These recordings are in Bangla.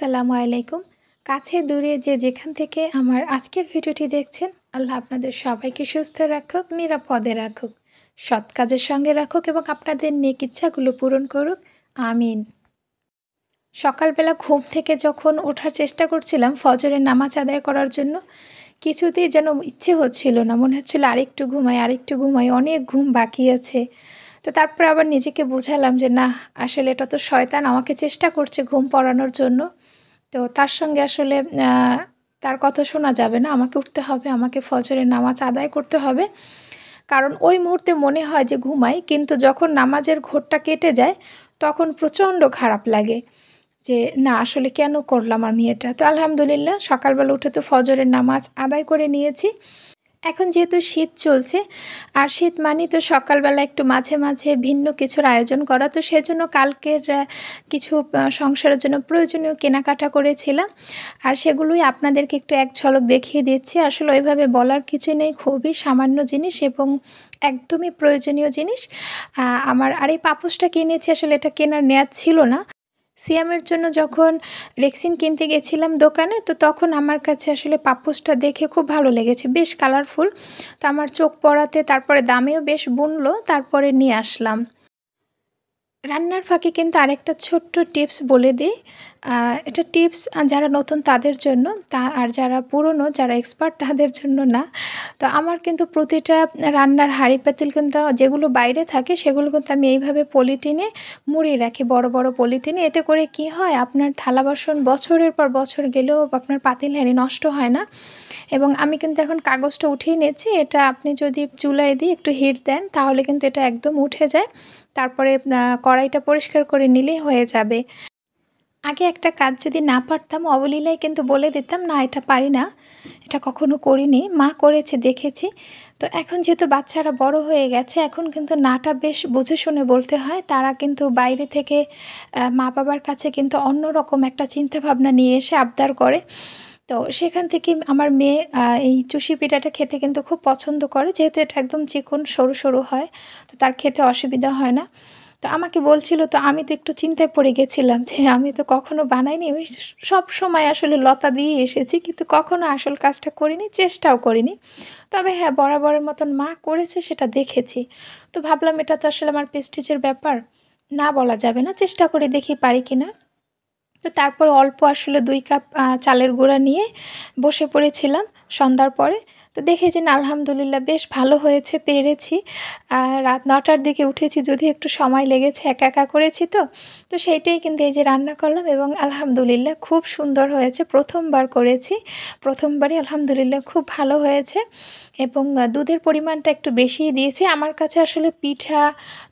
আসসালামু আলাইকুম। কাছে দূরে যে যেখান থেকে আমার আজকের ভিডিওটি দেখছেন, আল্লাহ আপনাদের সবাইকে সুস্থ রাখুক, নিরাপদে রাখুক, সৎ কাজের সঙ্গে রাখুক এবং আপনাদের নেক ইচ্ছাগুলো পূরণ করুক। আমিন। সকালবেলা ঘুম থেকে যখন ওঠার চেষ্টা করছিলাম ফজরের নামাজ আদায় করার জন্য, কিছুতেই যেন ইচ্ছে হচ্ছিল না। মনে হচ্ছিল আরেকটু ঘুমাই, আরেকটু ঘুমাই, অনেক ঘুম বাকি আছে। তো তারপরে আবার নিজেকে বুঝালাম যে না, আসলে এটা তো শয়তান আমাকে চেষ্টা করছে ঘুম পড়ানোর জন্য। তো তার সঙ্গে আসলে আ তার কথা শোনা যাবে না। আমাকে উঠতে হবে, আমাকে ফজরের নামাজ আদায় করতে হবে। কারণ ওই মুহূর্তে মনে হয় যে ঘুমাই, কিন্তু যখন নামাজের ঘোরটা কেটে যায়, তখন প্রচণ্ড খারাপ লাগে যে না আসলে কেন করলাম আমি এটা? তো আলহামদুলিল্লাহ সকালবেলা উঠে তো ফজরের নামাজ আদায় করে নিয়েছি। এখন যেহেতু শীত চলছে, আর শীত মানেই তো সকালবেলা একটু মাঝে, মাঝে ভিন্ন কিছুর আয়োজন করা। তো সেজন্য কালকের কিছু সংসারের জন্য প্রয়োজনীয় কেনাকাটা করেছিলাম। আর সেগুলোই আপনাদেরকে একটু এক ঝলক দেখিয়ে দিচ্ছি। আসলে ওইভাবে বলার কিছু নেই, খুবই সামান্য জিনিস এবং একদমই প্রয়োজনীয় জিনিস। আমার আর এই পাপোশটা কিনেছি, আসলে এটা কেনার নেয়াত ছিল না। সিয়ামের জন্য যখন রেক্সিন কিনতে গেছিলাম দোকানে, তো তখন আমার কাছে আসলে পাপোশটা দেখে খুব ভালো লেগেছে। বেশ কালারফুল। তো আমার চোখ পড়াতে তারপরে দামেও বেশ গুনলো, তারপরে নিয়ে আসলাম। রান্নার ফাঁকে কিন্তু আরেকটা ছোট্ট টিপস বলে দিই। আ এটা টিপস যারা নতুন তাদের জন্য, আর যারা পুরনো, যারা এক্সপার্ট তাদের জন্য না। তো আমার কিন্তু প্রতিটা রান্নার হাঁড়ি-পাতিল কিন্তু যেগুলো বাইরে থাকে সেগুলো কিন্তু আমি এইভাবে পলিথিনে মুড়িয়ে রাখি, বড়, বড় পলিথিনে। এতে করে কি হয়, আপনার থালা-বাসন বছরের পর বছর গেলেও আপনার পাতিল-হাঁড়ি নষ্ট হয় না। এবং আমি কিন্তু এখন কাগজটা উঠিয়ে নিয়েছি। এটা আপনি যদি চুলায় দিয়ে একটু হিট দেন তাহলে কিন্তু এটা একদম উঠে যায়। তারপরে কড়াইটা পরিষ্কার করে নিলেই হয়ে যাবে। আগে একটা কাজ যদি না পারতাম অবলীলায় কিন্তু বলে দিতাম, "না এটা পারি না, এটা কখনো করিনি। মা করেছে দেখেছি।" তো এখন যেহেতু বাচ্চারা বড় হয়ে গেছে, এখন কিন্তু নাটা বেশ বুঝে শুনে বলতে হয়। তারা কিন্তু বাইরে থেকে মা-বাবার কাছে কিন্তু অন্যরকম একটা চিন্তাভাবনা নিয়ে এসে আবদার করে। তো সেখান থেকে আমার মেয়ে এই চুষি পিঠাটা খেতে কিন্তু খুব পছন্দ করে। যেহেতু এটা একদম চিকন সরু, সরু হয়। তো তার খেতে অসুবিধা হয় না। তো আমাকে বলছিল, তো আমি তো একটু চিন্তায় পড়ে গেছিলাম যে আমি তো কখনো বানাইনি। ওই সবসময় আসলে লতা দিয়েই এসেছি। কিন্তু কখনো আসল কাজটা করিনি, চেষ্টাও করিনি। তবে হ্যাঁ, বরাবরের মতন মা করেছে সেটা দেখেছি। তো ভাবলাম এটা তো আসলে আমার প্রেস্টিজের ব্যাপার। না বলা যাবে না। চেষ্টা করে দেখি পারি কিনা। তো তারপর অল্প আসলে ২ কাপ চালের গুঁড়া নিয়ে বসে পড়েছিলাম সন্ধ্যার পরে। তো দেখেছি না আলহামদুলিল্লাহ বেশ ভালো হয়েছে, পেরেছি। রাত ৯টার দিকে উঠেছি, যদিও একটু সময় লেগেছে, একা, একা করেছি তো। তো সেইটাই কিন্তু এই যে রান্না করলাম এবং আলহামদুলিল্লাহ খুব সুন্দর হয়েছে। ১ম বার করেছি। ১ম বারই আলহামদুলিল্লাহ খুব ভালো হয়েছে এবং দুধের পরিমাণটা একটু বেশিই দিয়েছি। আমার কাছে আসলে পিঠা,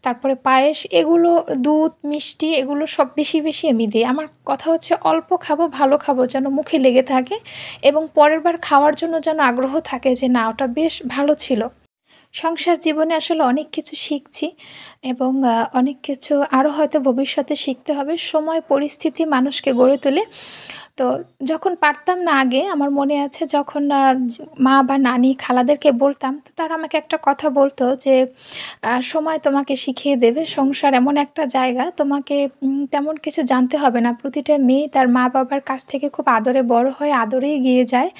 তারপরে পায়েস, এগুলো দুধ, মিষ্টি এগুলো সব বেশি, বেশি আমি দিই। আমার কথা হচ্ছে অল্প খাবো, ভালো খাবো, যেন মুখে লেগে থাকে এবং পরের বার খাওয়ার জন্য যেন আগ্রহ থাকে যে না ওটা বেশ ভালো ছিল। সংসার জীবনে আসলে অনেক কিছু শিখছি এবং অনেক কিছু আরও হয়তো ভবিষ্যতে শিখতে হবে। সময় পরিস্থিতি মানুষকে গড়ে তোলে। তো যখন পারতাম না আগে, আমার মনে আছে যখন মা বা নানি, খালাদেরকে বলতাম, তো তারা আমাকে একটা কথা বলত যে, "সময় তোমাকে শিখিয়ে দেবে। সংসার এমন একটা জায়গা, তোমাকে তেমন কিছু জানতে হবে না। প্রতিটা মেয়ে তার মা-বাবার কাছ থেকে খুব আদরে বড় হয়, আদরেই এগিয়ে যায়।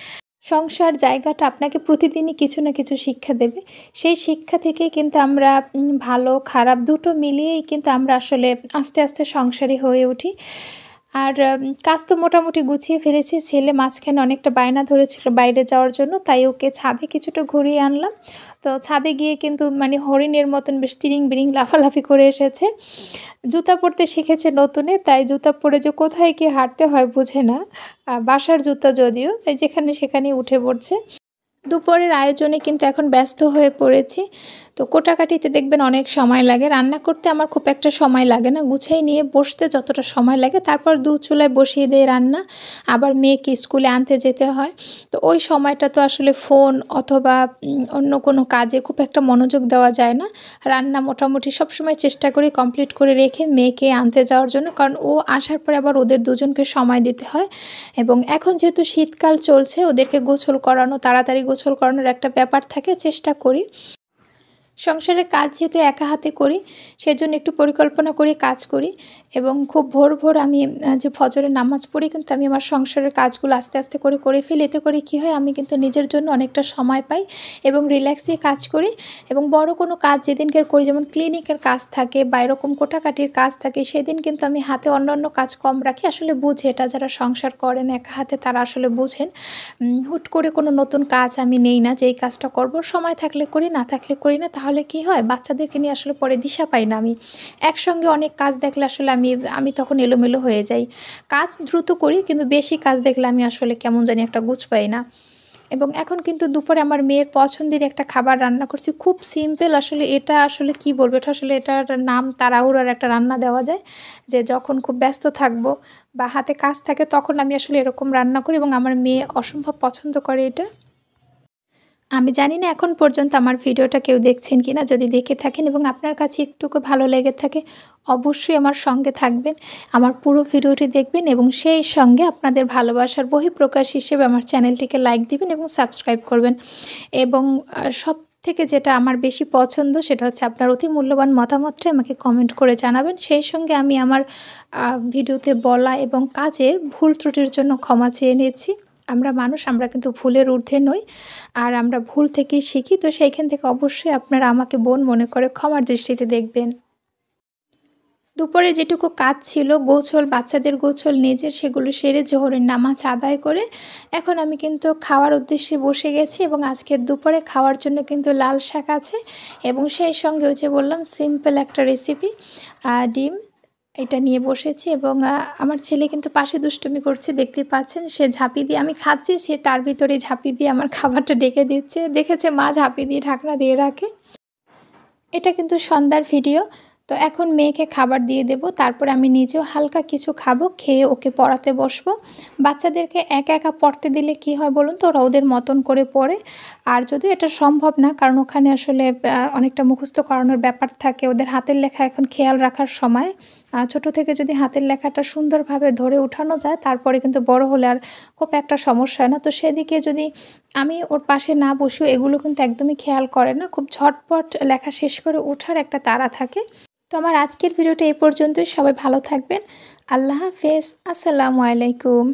সংসার জায়গাটা আপনাকে প্রতিদিনই কিছু না কিছু শিক্ষা দেবে। সেই শিক্ষা থেকেই কিন্তু আমরা ভালো খারাপ দুটো মিলিয়েই কিন্তু আমরা আসলে আস্তে, আস্তে সংসারী হয়ে উঠি।" আর কাজ তো মোটামুটি গুছিয়ে ফেলেছি। ছেলে মাঝখানে অনেকটা বায়না ধরেছিল বাইরে যাওয়ার জন্য। তাই ওকে ছাদে কিছুটা ঘুরিয়ে আনলাম। তো ছাদে গিয়ে কিন্তু মানে হরিণের মতন বেশ তিরিং-বিরিং লাফালাফি করে এসেছে। জুতা পরতে শিখেছে নতুনে, তাই জুতা পরে যে কোথায় গিয়ে হাঁটতে হয় বুঝে না। বাসার জুতা যদিও, তাই যেখানে সেখানেই উঠে পড়ছে। দুপুরের আয়োজনে কিন্তু এখন ব্যস্ত হয়ে পড়েছি। তো কোটাকাটিতে দেখবেন অনেক সময় লাগে। রান্না করতে আমার খুব একটা সময় লাগে না। গুছাই নিয়ে বসতে যতটা সময় লাগে, তারপর চুলায় বসিয়ে দেই রান্না। আবার মেয়েকে স্কুলে আনতে যেতে হয়। তো ওই সময়টা তো আসলে ফোন অথবা অন্য কোনো কাজে খুব একটা মনোযোগ দেওয়া যায় না। রান্না মোটামুটি সবসময় চেষ্টা করি কমপ্লিট করে রেখে মেয়েকে আনতে যাওয়ার জন্য। কারণ ও আসার পরে আবার ওদের দুজনকে সময় দিতে হয় এবং এখন যেহেতু শীতকাল চলছে, ওদেরকে গোসল করানো, তাড়াতাড়ি গোসল করানোর একটা ব্যাপার থাকে, চেষ্টা করি। সংসারের কাজ যেহেতু একা হাতে করি সেজন্য একটু পরিকল্পনা করে কাজ করি এবং খুব ভোর ভোর আমি যে ফজরের নামাজ পড়ি কিন্তু আমি আমার সংসারের কাজগুলো আস্তে আস্তে করে ফেলি। এতে করে কী হয়, আমি কিন্তু নিজের জন্য অনেকটা সময় পাই এবং রিল্যাক্সে কাজ করি। এবং বড় কোনো কাজ যেদিনকার করি, যেমন ক্লিনিকের কাজ থাকে বা এরকম কোটাকাটির কাজ থাকে, সেদিন কিন্তু আমি হাতে অন্যান্য কাজ কম রাখি। আসলে বুঝে এটা যারা সংসার করেন একা হাতে তারা আসলে বুঝেন। হুট করে কোনো নতুন কাজ আমি নেই না যে এই কাজটা করব, সময় থাকলে করি, না থাকলে করি না। তাহলে কি হয়, বাচ্চাদেরকে নিয়ে আসলে পরে দিশা পাই না আমি। একসঙ্গে অনেক কাজ দেখলে আসলে আমি তখন এলোমেলো হয়ে যাই। কাজ দ্রুত করি কিন্তু বেশি কাজ দেখলে আমি আসলে কেমন জানি একটা গুছ পাই না। এবং এখন কিন্তু দুপুরে আমার মেয়ের পছন্দের একটা খাবার রান্না করছি, খুব সিম্পল। আসলে এটা আসলে কি বলবো, এটা আসলে এটার নাম তাড়াহুড়োর একটা রান্না দেওয়া যায়, যে যখন খুব ব্যস্ত থাকবো বা হাতে কাজ থাকে তখন আমি আসলে এরকম রান্না করি এবং আমার মেয়ে অসম্ভব পছন্দ করে এটা। আমি জানি না এখন পর্যন্ত আমার ভিডিওটা কেউ দেখছেন কিনা। যদি দেখে থাকেন এবং আপনার কাছে একটুকু ভালো লেগে থাকে, অবশ্যই আমার সঙ্গে থাকবেন, আমার পুরো ভিডিওটি দেখবেন এবং সেই সঙ্গে আপনাদের ভালোবাসার বহিঃপ্রকাশ হিসেবে আমার চ্যানেলটিকে লাইক দিবেন এবং সাবস্ক্রাইব করবেন। এবং সব থেকে যেটা আমার বেশি পছন্দ সেটা হচ্ছে আপনার অতি মূল্যবান মতামতটা আমাকে কমেন্ট করে জানাবেন। সেই সঙ্গে আমি আমার ভিডিওতে বলা এবং কাজের ভুল ত্রুটির জন্য ক্ষমা চেয়ে নিচ্ছি। আমরা মানুষ, আমরা কিন্তু ভুলের ঊর্ধ্বে নই, আর আমরা ভুল থেকেই শিখি। তো সেইখান থেকে অবশ্যই আপনারা আমাকে বোন মনে করে ক্ষমার দৃষ্টিতে দেখবেন। দুপুরে যেটুকু কাজ ছিল, গোছল, বাচ্চাদের গোছল, নিজের, সেগুলো সেরে জোহরের নামাজ আদায় করে এখন আমি কিন্তু খাওয়ার উদ্দেশ্যে বসে গেছি। এবং আজকের দুপুরে খাওয়ার জন্য কিন্তু লাল শাক আছে এবং সেই সঙ্গে ওই যে বললাম সিম্পল একটা রেসিপি, ডিম, এটা নিয়ে বসেছি। এবং আমার ছেলে কিন্তু পাশে দুষ্টুমি করছে, দেখতেই পাচ্ছেন। সে ঝাঁপি দিয়ে, আমি খাচ্ছি, সে তার ভিতরে ঝাঁপি দিয়ে আমার খাবারটা ডেকে দিচ্ছে। দেখেছে মা ঝাঁপি দিয়ে ঢাকনা দিয়ে রাখে। এটা কিন্তু সন্ধ্যার ভিডিও। তো এখন মেয়েকে খাবার দিয়ে দেব, তারপরে আমি নিজেও হালকা কিছু খাবো, খেয়ে ওকে পড়াতে বসবো। বাচ্চাদেরকে একা একা পড়তে দিলে কি হয় বলুন তো, ওরা ওদের মতন করে পড়ে। আর যদিও এটা সম্ভব না, কারণ ওখানে আসলে অনেকটা মুখস্থ করানোর ব্যাপার থাকে। ওদের হাতের লেখা এখন খেয়াল রাখার সময়। ছোট থেকে যদি হাতের লেখাটা সুন্দরভাবে ধরে উঠানো যায়, তারপরে কিন্তু বড় হলে আর খুব একটা সমস্যা হয় না। তো সেদিকে যদি আমি ওর পাশে না বসিও, এগুলো কিন্তু একদমই খেয়াল করে না, খুব ঝটপট লেখা শেষ করে ওঠার একটা তাড়া থাকে। তো আমার আজকের ভিডিওটা এই পর্যন্তই। সবাই ভালো থাকবেন। আল্লাহ হাফেজ। আসসালামু আলাইকুম।